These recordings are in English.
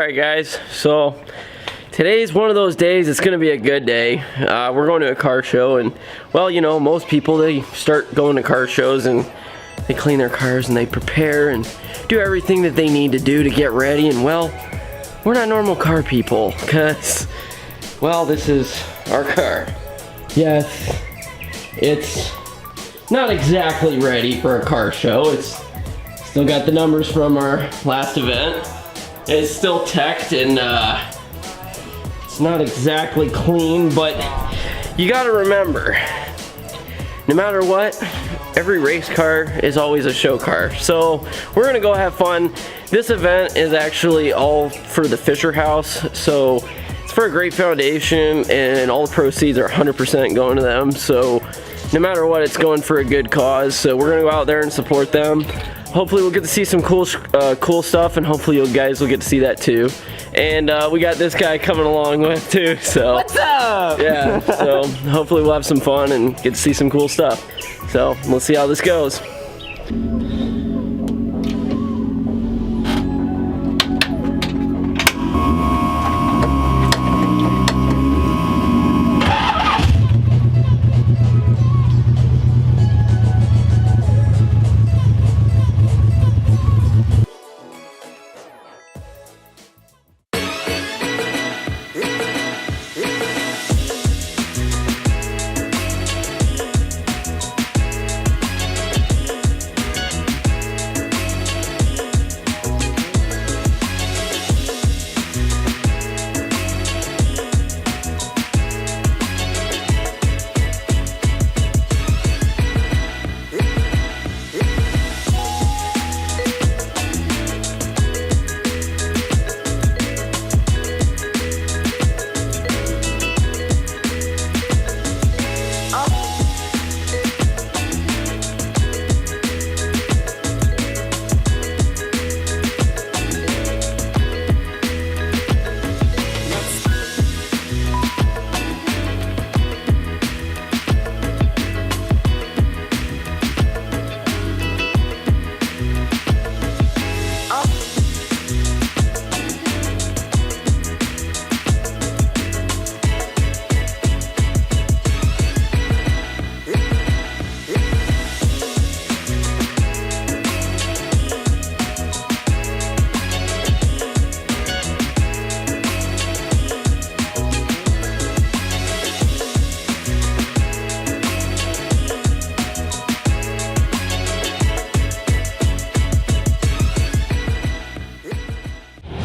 Alright guys, so today's one of those days. It's gonna be a good day. We're going to a car show, and well, you know, most people, they start going to car shows and they clean their cars and they prepare and do everything that they need to do to get ready. And well, we're not normal car people, because well, this is our car. Yes, it's not exactly ready for a car show. It's still got the numbers from our last event. It's still teched, and it's not exactly clean, but you gotta remember, no matter what, every race car is always a show car. So we're gonna go have fun. This event is actually all for the Fisher House, so it's for a great foundation, and all the proceeds are 100% going to them. So no matter what, it's going for a good cause. So we're gonna go out there and support them. Hopefully we'll get to see some cool stuff, and hopefully you guys will get to see that too. And we got this guy coming along with too, so. What's up? Yeah, so hopefully we'll have some fun and get to see some cool stuff. So let's see how this goes.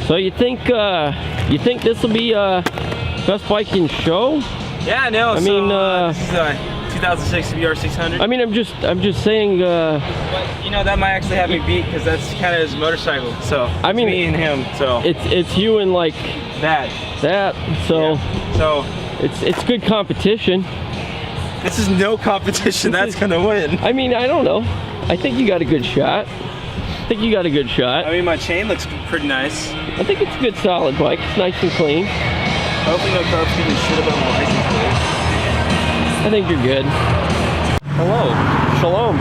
So you think this will be best bike in show? Yeah, no. I mean, this is 2006 VR600. I mean, I'm just saying. But, you know, that might actually have me beat, because that's kind of his motorcycle. So I mean, me and him. So it's you and like that. So yeah. So it's good competition. This is no competition. That's gonna win. I mean, I don't know. I think you got a good shot. I mean, my chain looks pretty nice. I think it's a good solid bike. It's nice and clean. Hopefully no carb speaking shit about my license plate. I think you're good. Hello. Shalom.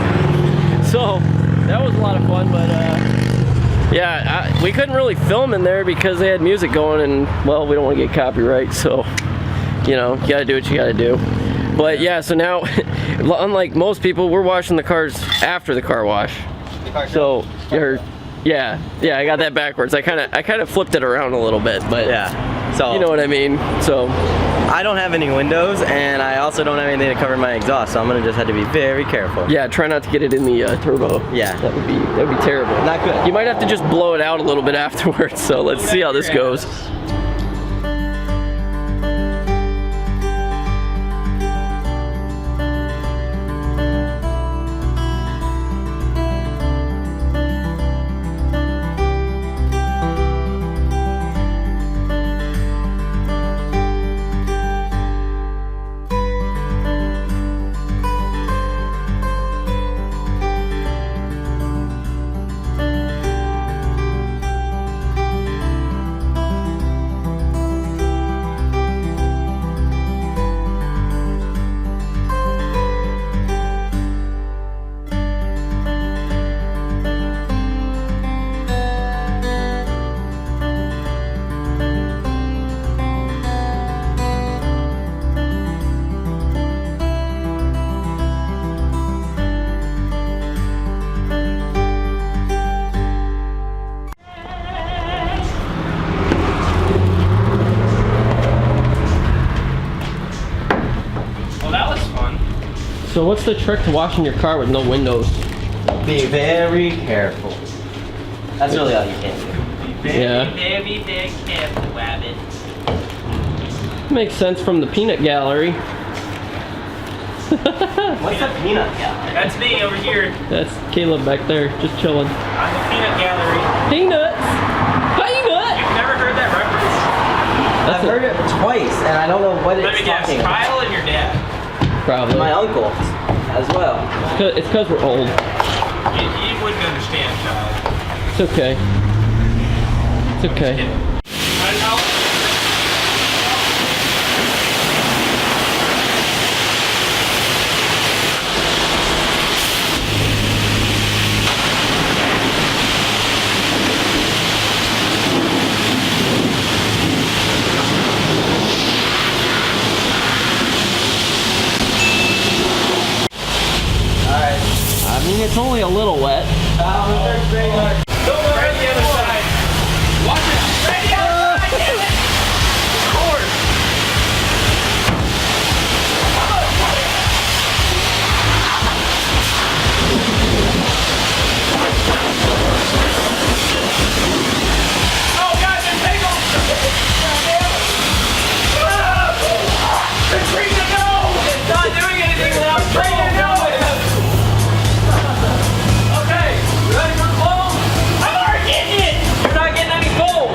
So that was a lot of fun, but yeah, we couldn't really film in there because they had music going, and well, we don't want to get copyright, so you know, you gotta do what you gotta do. But yeah, so now unlike most people, we're washing the cars after the car wash. So yeah, I got that backwards. I kind of flipped it around a little bit, but yeah, so you know what I mean. So I don't have any windows, and I also don't have anything to cover my exhaust, so I'm gonna just have to be very careful. yeah, try not to get it in the turbo. Yeah, that would be terrible. Not good. You might have to just blow it out a little bit afterwards. So let's see how this goes. So what's the trick to washing your car with no windows? Be very careful. That's really all you can do. Very careful, Wabbit. Makes sense from the peanut gallery. What's a peanut gallery? That's me over here. That's Caleb back there, just chilling. I'm the peanut gallery. Peanuts! Peanut! You've never heard that reference? I've heard it twice, and I don't know what Let it's me guess. talking about. Kyle and your dad. Probably. My uncle, as well. It's because we're old. You wouldn't understand, child. It's okay. It's okay. I know. I mean, it's only a little wet. Don't go right the other side. Watch it. Right the other side, damn it! Of course. Oh, God, they're tangled. They're treating the nose. It's not doing anything without treating the nose. Okay, ready for the foam? I'm already getting it! You're not getting any foam!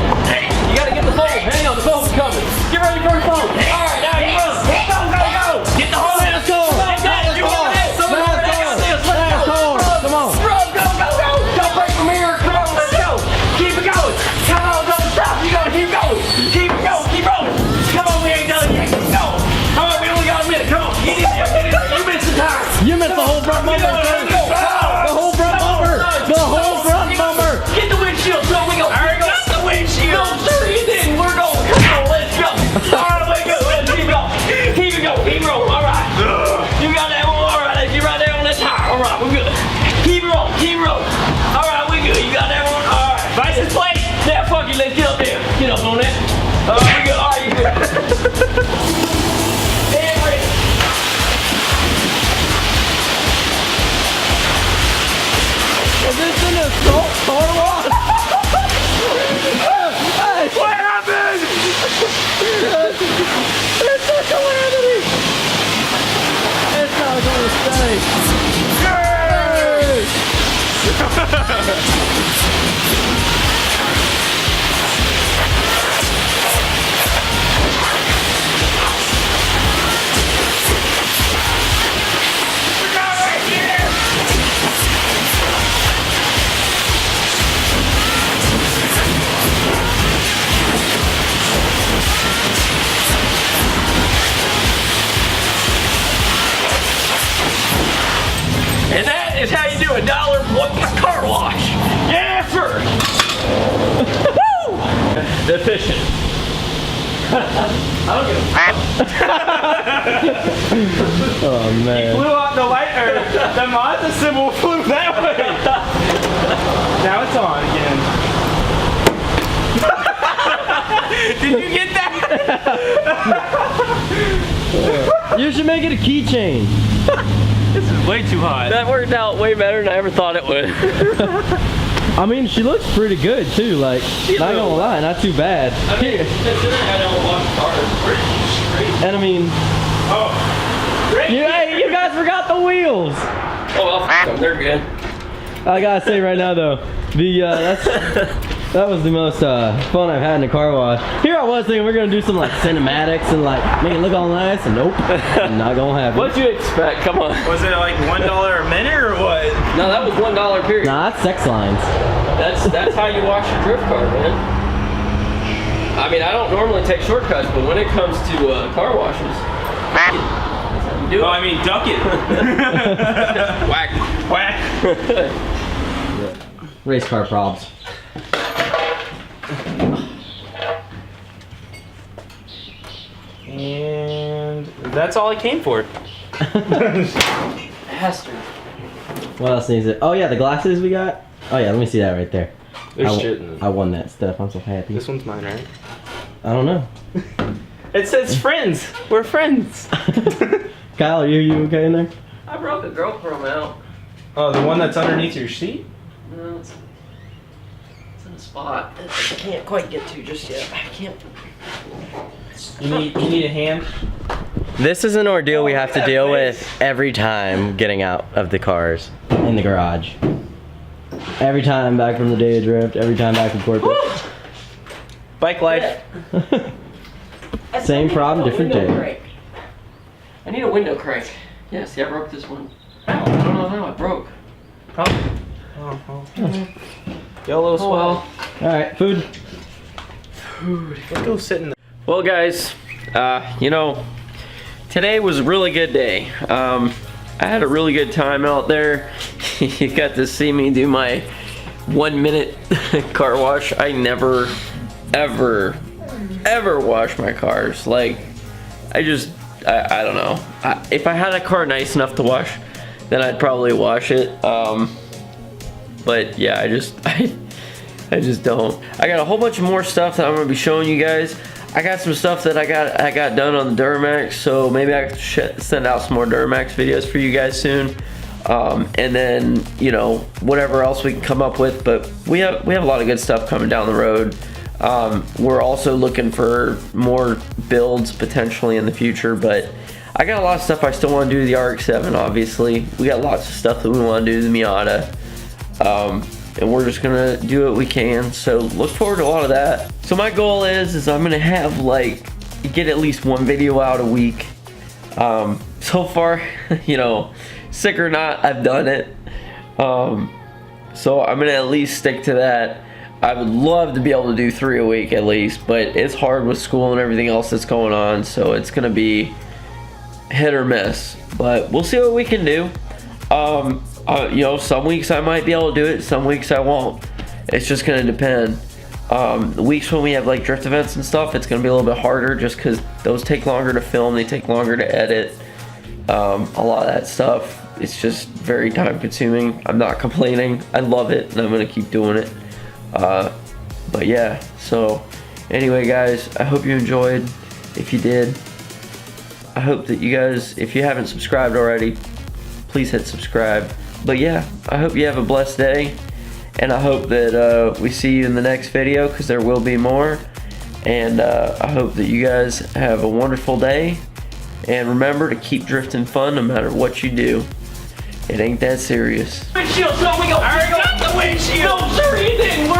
You gotta get the foam. Hang on, the foam's coming. Get ready for the foam. Alright, now you run. Go, go, go! Get the hose. Let's go! You want that? Someone over there got this. Let's go! Come on. Run, go, go, go! Don't break from here. Come on, let's go! Keep it going! Come on, don't stop! You gotta keep going! Keep it going! Keep rolling! Come on, we ain't done yet! Keep going! Come on, we only got a minute! Come on! Get in there! Get in there! You missed the time! You missed the whole front bumper. The whole front bumper. The whole front bumper. Get the windshield so we go. Alright, got the windshield. No, sir, you didn't. We're going. Come on, let's go. Alright, let's go. Let's keep going. Keep it going. Keep rolling. Alright. You got that one. Alright, let's get right there on that tire. Alright, we're good. Keep it rolling. Keep it rolling. Alright, we good. You got that one. Alright. License plate. Yeah, fuck it. Let's get up there. Get up on that. Alright, we good. Alright, you good. Damn right. Is this an assault car wash? What happened? It's a calamity. It's not going to stay. And that is how you do $1 car wash. Yes, sir. Woo! Efficient. I don't give a Oh man. Flew out the light, or the Mazda symbol flew that way. Now it's on again. Did you get that? You should make it a keychain. This is way too hot. That worked out way better than I ever thought it would. I mean, she looks pretty good too. Like, not gonna lie, not too bad. I mean, considering I don't wash cars, pretty straight. And I mean, Oh, great. hey, you guys forgot the wheels. Oh, well, f them. They're good. I gotta say right now though, that was the most fun I've had in a car wash. Here I was thinking we're gonna do some like cinematics and like make it look all nice, and nope, not gonna happen. What'd you expect? Come on. Was it like $1 a minute or what? No, that was $1 period. Nah, that's sex lines. That's how you wash your drift car, man. I mean, I don't normally take shortcuts, but when it comes to car washes, that's how you do it. Oh, I mean, duck it. Whack. Whack. Race car probs. And that's all I came for. Hester. What else needs it? Oh yeah, the glasses we got. Oh yeah, let me see that right there. There's shit in I won that stuff. I'm so happy. This one's mine, right? I don't know. It says friends. We're friends. Kyle, are you okay in there? the GoPro mount. Oh, the one that's underneath your seat? No, it's in a spot that I can't quite get to just yet. I can't. You need a hand? This is an ordeal we have to deal with every time getting out of the cars in the garage. Every time back from the day of drift, every time back from corporate. Bike life. Same problem, different day. I need a window crank. Yeah, see, I broke this one. I don't know how it broke. Yo, little swell. Well. Alright, food. Let's go sit in the... Well, guys, you know, today was a really good day. I had a really good time out there. You got to see me do my 1 minute car wash. I never, ever wash my cars. Like, I don't know. If I had a car nice enough to wash, then I'd probably wash it. But yeah, I just don't. I got a whole bunch of more stuff that I'm gonna be showing you guys. I got some stuff that I got done on the Duramax, so maybe I can send out some more Duramax videos for you guys soon. And then, you know, whatever else we can come up with. But we have a lot of good stuff coming down the road. We're also looking for more builds potentially in the future, but I got a lot of stuff I still want to do to the RX-7. Obviously, we got lots of stuff that we want to do to the Miata. And we're just gonna do what we can, so look forward to a lot of that. So my goal is I'm gonna have get at least one video out a week. So far, you know, sick or not, I've done it. So I'm gonna at least stick to that. I would love to be able to do 3 a week at least, but it's hard with school and everything else that's going on, so it's gonna be hit or miss, but we'll see what we can do. You know, some weeks I might be able to do it, some weeks I won't. It's just gonna depend. The weeks when we have like drift events and stuff, it's gonna be a little bit harder just because those take longer to film, they take longer to edit. A lot of that stuff, it's just very time consuming. I'm not complaining, I love it and I'm gonna keep doing it. But yeah, so anyway guys, I hope you enjoyed. If you did, I hope that you guys, if you haven't subscribed already, please hit subscribe. But yeah, I hope you have a blessed day, and I hope that we see you in the next video, because there will be more. And I hope that you guys have a wonderful day, and remember to keep drifting fun no matter what you do. It ain't that serious. Windshield, so we go. Got the windshield. No, sir, he didn't.